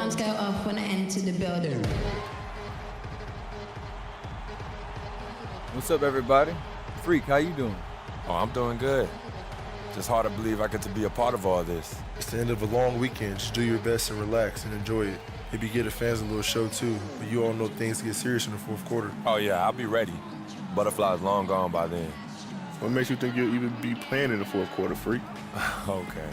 alarms go off when I enter the building. What's up, everybody? Freak, how you doing? Oh, I'm doing good. Just hard to believe I get to be a part of all this. It's the end of a long weekend. Just do your best and relax and enjoy it. Maybe give the fans a little show too, but you all know things get serious in the fourth quarter. Oh yeah, I'll be ready. Butterfly's long gone by then. What makes you think you'll even be playing in the fourth quarter, Freak? Okay.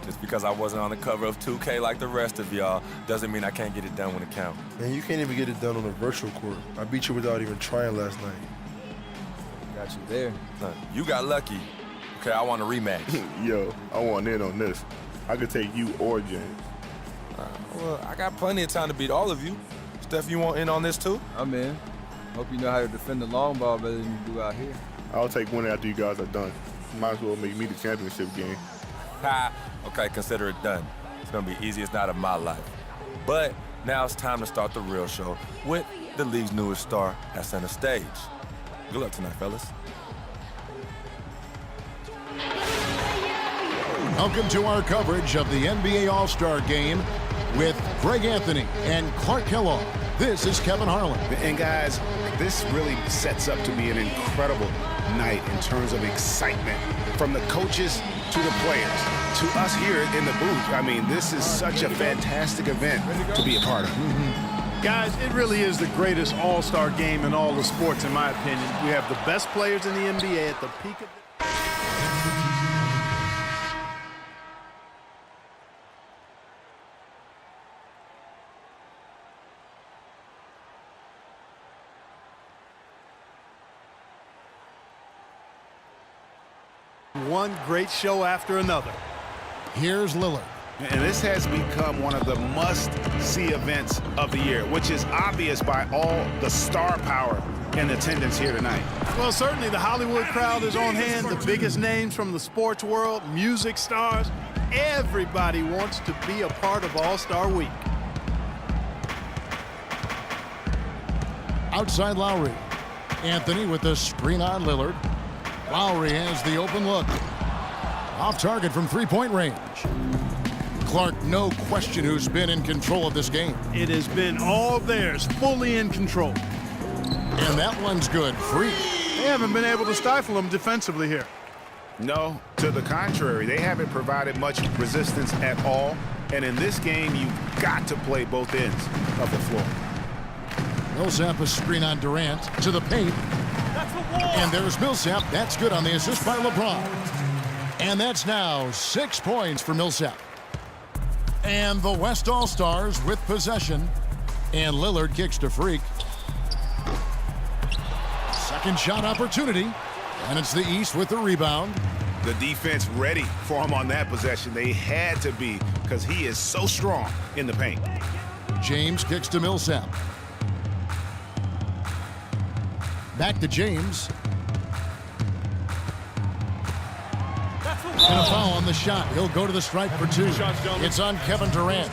Just because I wasn't on the cover of 2K like the rest of y'all doesn't mean I can't get it done when it counts. Man, you can't even get it done on a virtual court. I beat you without even trying last night. Got you there. You got lucky. Okay, I want a rematch. Yo, I want in on this. I could take you or James. Well, I got plenty of time to beat all of you. Steph, you want in on this too? I'm in. Hope you know how to defend the long ball better than you do out here. I'll take one after you guys are done. Might as well make me the championship game. Ha! Okay, consider it done. It's gonna be easiest night of my life. But now it's time to start the real show with the league's newest star at center stage. Good luck tonight, fellas. Welcome to our coverage of the NBA All-Star Game with Greg Anthony and Clark Kellogg. This is Kevin Harlan. And guys, this really sets up to be an incredible night in terms of excitement. From the coaches to the players, to us here in the booth. I mean, this is such a fantastic event to be a part of. Guys, it really is the greatest all-star game in all the sports, in my opinion. We have the best players in the NBA at the peak of one great show after another. Here's Lillard. And this has become one of the must-see events of the year, which is obvious by all the star power and attendance here tonight. Well, certainly the Hollywood crowd is on hand, the biggest names from the sports world, music stars. Everybody wants to be a part of All-Star Week. Outside Lowry. Anthony with the screen on Lillard. Lowry has the open look. Off target from three-point range. Clark, no question who's been in control of this game. It has been all theirs, fully in control. And that one's good. Freak. They haven't been able to stifle them defensively here. No, to the contrary, they haven't provided much resistance at all. And in this game, you've got to play both ends of the floor. Millsap a screen on Durant to the paint. And there's Millsap. That's good on the assist by LeBron. And that's now 6 points for Millsap. And the West All-Stars with possession. And Lillard kicks to Freak. Second shot opportunity. And it's the East with the rebound. The defense ready for him on that possession. They had to be, because he is so strong in the paint. James kicks to Millsap. Back to James. And a foul on the shot. He'll go to the stripe for two. It's on Kevin Durant.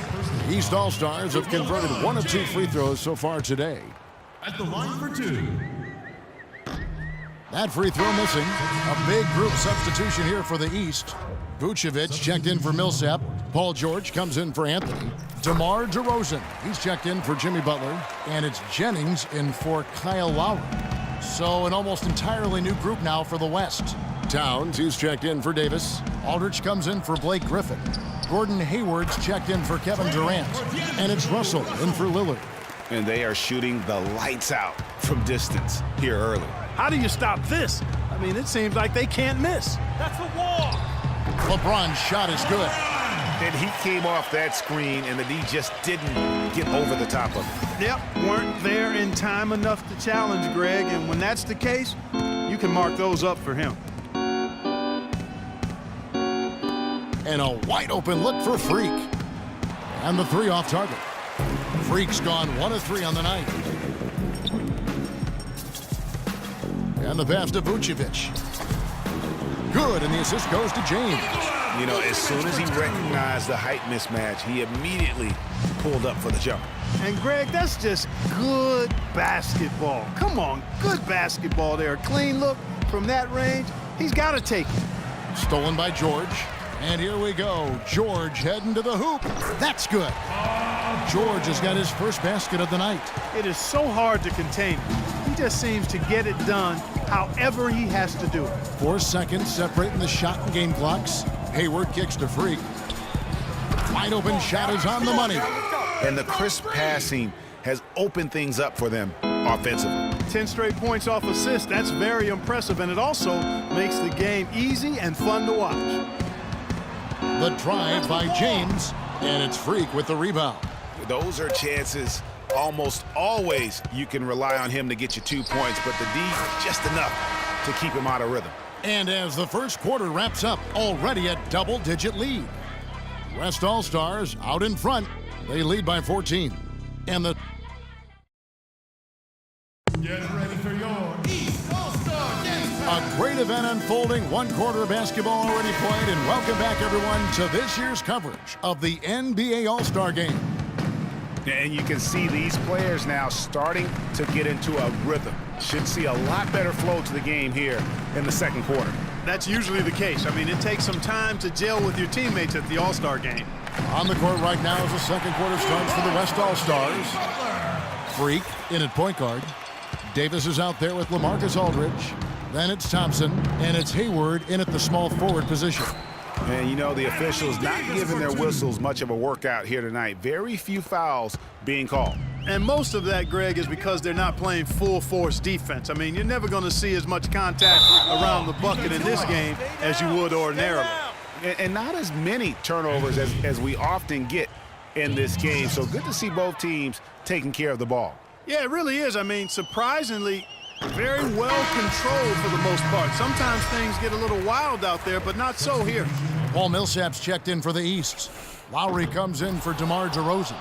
The East All-Stars have converted 1 of 2 free throws so far today. At the line for two. That free throw missing. A big group substitution here for the East. Vucevic checked in for Millsap. Paul George comes in for Anthony. DeMar DeRozan, he's checked in for Jimmy Butler. And it's Jennings in for Kyle Lowry. So an almost entirely new group now for the West. Towns, he's checked in for Davis. Aldridge comes in for Blake Griffin. Gordon Hayward's checked in for Kevin Durant. And it's Russell in for Lillard. And they are shooting the lights out from distance here early. How do you stop this? I mean, it seems like they can't miss. That's a wall. LeBron's shot is good. And he came off that screen, and the D just didn't get over the top of it. Yep, weren't there in time enough to challenge Greg, and when that's the case, you can mark those up for him. And a wide open look for Freak. And the three off target. Freak's gone 1 of 3 on the night. And the pass to Vucevic. Good, and the assist goes to James. You know, as soon as he recognized the height mismatch, he immediately pulled up for the jump. And Greg, that's just good basketball. Come on, good basketball there. Clean look from that range. He's got to take it. Stolen by George. And here we go. George heading to the hoop. That's good. George has got his first basket of the night. It is so hard to contain him. He just seems to get it done however he has to do it. 4 seconds separating the shot and game clocks. Hayward kicks to Freak. Wide open shot is on the money. And the crisp passing has opened things up for them offensively. 10 straight points off assist. That's very impressive, and it also makes the game easy and fun to watch. The drive by James, and it's Freak with the rebound. Those are chances almost always you can rely on him to get you 2 points, but the D just enough to keep him out of rhythm. And as the first quarter wraps up, already a double-digit lead. West All-Stars out in front. They lead by 14. And the Get ready for your East All-Star Game. A great event unfolding. 1 quarter of basketball already played. And welcome back, everyone, to this year's coverage of the NBA All-Star Game. And you can see these players now starting to get into a rhythm. Should see a lot better flow to the game here in the second quarter. That's usually the case. I mean, it takes some time to gel with your teammates at the All-Star game. On the court right now as the second quarter starts for the West All-Stars. Freak in at point guard. Davis is out there with LaMarcus Aldridge. Then it's Thompson, and it's Hayward in at the small forward position. And you know, the officials not giving their whistles much of a workout here tonight. Very few fouls being called. And most of that, Greg, is because they're not playing full force defense. I mean, you're never going to see as much contact around the bucket in this game as you would ordinarily. And not as many turnovers as we often get in this game. So good to see both teams taking care of the ball. Yeah, it really is. I mean, surprisingly, very well controlled for the most part. Sometimes things get a little wild out there, but not so here. Paul Millsap's checked in for the East. Lowry comes in for DeMar DeRozan.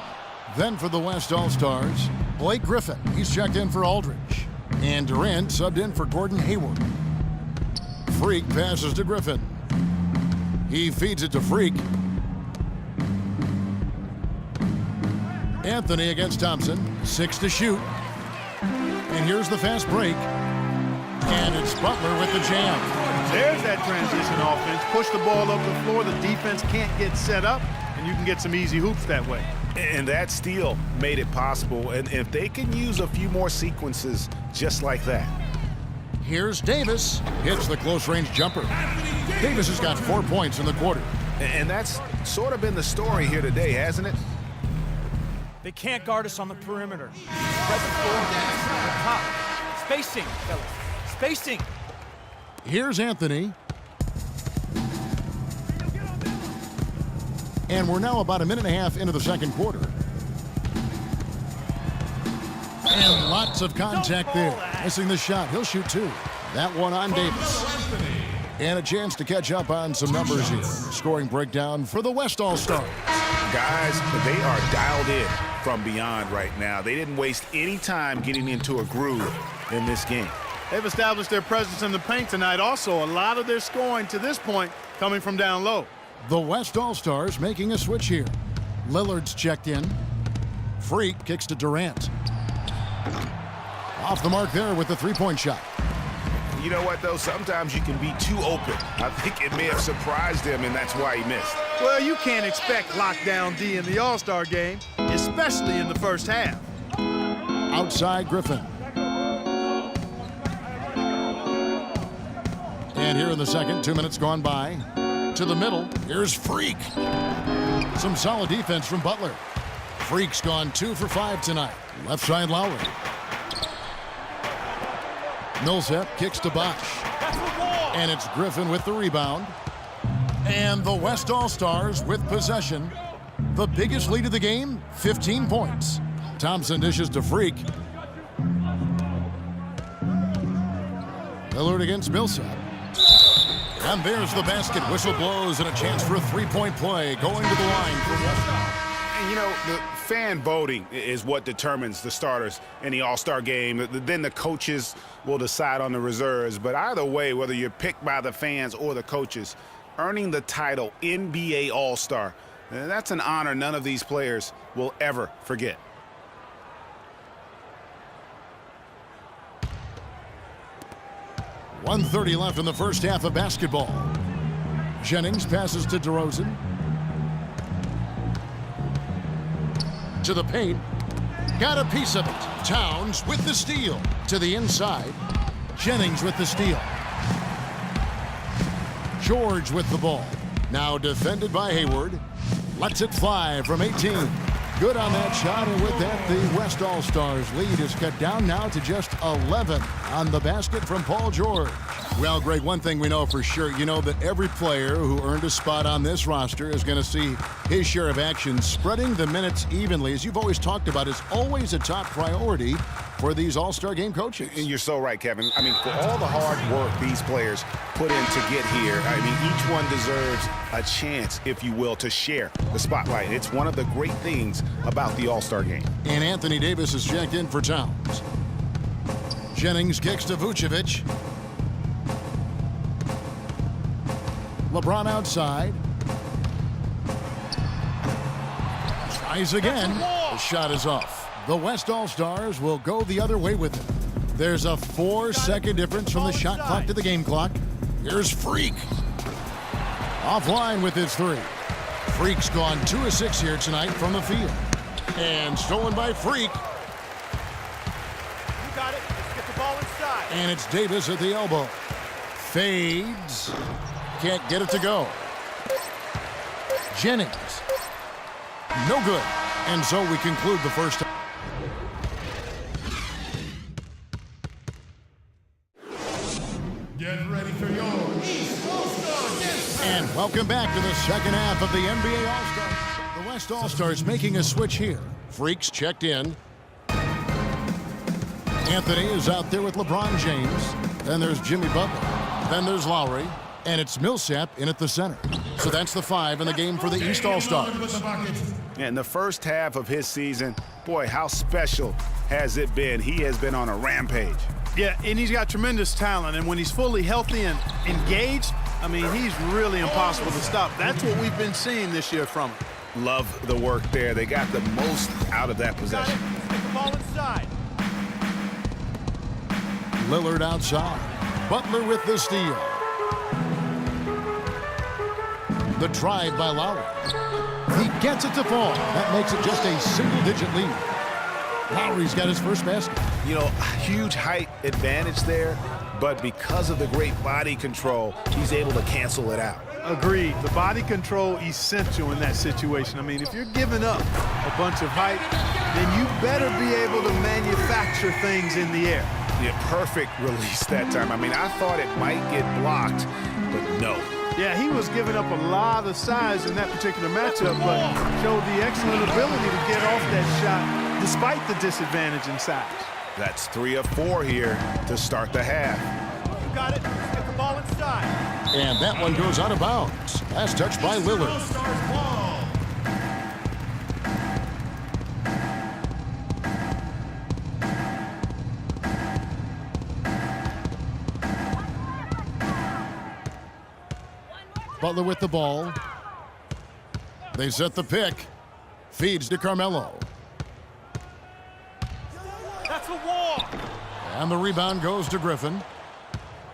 Then for the West All-Stars, Blake Griffin. He's checked in for Aldridge. And Durant subbed in for Gordon Hayward. Freak passes to Griffin. He feeds it to Freak. Anthony against Thompson. 6 to shoot. And here's the fast break. And it's Butler with the jam. There's that transition offense. Push the ball up the floor. The defense can't get set up, and you can get some easy hoops that way. And that steal made it possible. And if they can use a few more sequences just like that. Here's Davis. Hits the close-range jumper. Davis has got 4 points in the quarter. And that's sort of been the story here today, hasn't it? They can't guard us on the perimeter. Spread the floor down the top. Spacing, fellas. Spacing. Here's Anthony. And we're now about a minute and a half into the second quarter. And lots of contact there. Missing the shot. He'll shoot 2. That one on Davis. And a chance to catch up on some numbers here. Scoring breakdown for the West All-Stars. Guys, they are dialed in from beyond right now. They didn't waste any time getting into a groove in this game. They've established their presence in the paint tonight. Also, a lot of their scoring to this point coming from down low. The West All-Stars making a switch here. Lillard's checked in. Freak kicks to Durant. Off the mark there with the three-point shot. You know what, though? Sometimes you can be too open. I think it may have surprised him, and that's why he missed. Well, you can't expect lockdown D in the All-Star game, especially in the first half. Outside Griffin. And here in the second, 2 minutes gone by. To the middle, here's Freak. Some solid defense from Butler. Freak's gone 2 for 5 tonight. Left side Lowry. Millsap kicks to Bosch. And it's Griffin with the rebound. And the West All-Stars with possession. The biggest lead of the game, 15 points. Thompson dishes to Freak. Lillard against Millsap. And there's the basket. Whistle blows and a chance for a three-point play going to the line for West. And you know, the fan voting is what determines the starters in the All-Star game. Then the coaches will decide on the reserves. But either way, whether you're picked by the fans or the coaches, earning the title NBA All-Star, that's an honor none of these players will ever forget. .130 left in the first half of basketball. Jennings passes to DeRozan. To the paint. Got a piece of it. Towns with the steal. To the inside. Jennings with the steal. George with the ball. Now defended by Hayward. Lets it fly from 18. Good on that shot, and with that, the West All-Stars lead is cut down now to just 11 on the basket from Paul George. Well, Greg, one thing we know for sure, you know that every player who earned a spot on this roster is going to see his share of action. Spreading the minutes evenly, as you've always talked about, is always a top priority for these All-Star game coaches. And you're so right, Kevin. I mean, for all the hard work these players put in to get here, I mean, each one deserves a chance, if you will, to share the spotlight. It's one of the great things about the All-Star game. And Anthony Davis is checked in for Towns. Jennings kicks to Vucevic. LeBron outside. Tries again. The shot is off. The West All-Stars will go the other way with it. There's a 4-second difference from the shot clock to the game clock. Here's Freak. Offline with his three. Freak's gone 2 of 6 here tonight from the field. And stolen by Freak. You got it. Let's get the ball inside. And it's Davis at the elbow. Fades. Can't get it to go. Jennings. No good. And so we conclude the first half. Get ready for your East All-Star Game. And welcome back to the second half of the NBA All-Star. The West All-Stars making a switch here. Freaks checked in. Anthony is out there with LeBron James. Then there's Jimmy Butler. Then there's Lowry. And it's Millsap in at the center. So that's the 5 in the game for the East All-Stars. In the first half of his season, boy, how special has it been? He has been on a rampage. Yeah, and he's got tremendous talent, and when he's fully healthy and engaged, I mean, he's really impossible to stop. That's what we've been seeing this year from him. Love the work there. They got the most out of that possession. Get the ball inside. Lillard outside. Butler with the steal. The drive by Lowry. He gets it to fall. That makes it just a single-digit lead. Lowry's got his first basket. You know, huge height advantage there, but because of the great body control, he's able to cancel it out. Agreed. The body control essential in that situation. I mean, if you're giving up a bunch of height, then you better be able to manufacture things in the air. Yeah, perfect release that time. I mean, I thought it might get blocked, but no. Yeah, he was giving up a lot of size in that particular matchup, but showed the excellent ability to get off that shot despite the disadvantage in size. That's 3 of 4 here to start the half. You got it. Let's get the ball inside. And that one goes out of bounds. Last touch by Lillard. All-Stars ball. Butler with the ball. They set the pick. Feeds to Carmelo. That's a wall. And the rebound goes to Griffin.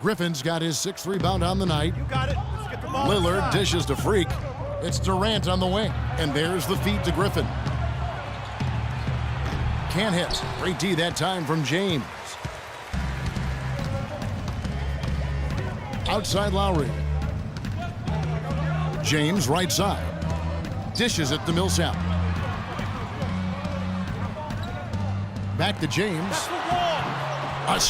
Griffin's got his 6th rebound on the night. You got it. Let's get the ball Lillard inside. dishes to Freak. It's Durant on the wing. And there's the feed to Griffin. Can't hit. Great D that time from James. Outside Lowry. James right side. Dishes it to Millsap. Back to James. That's a wall. A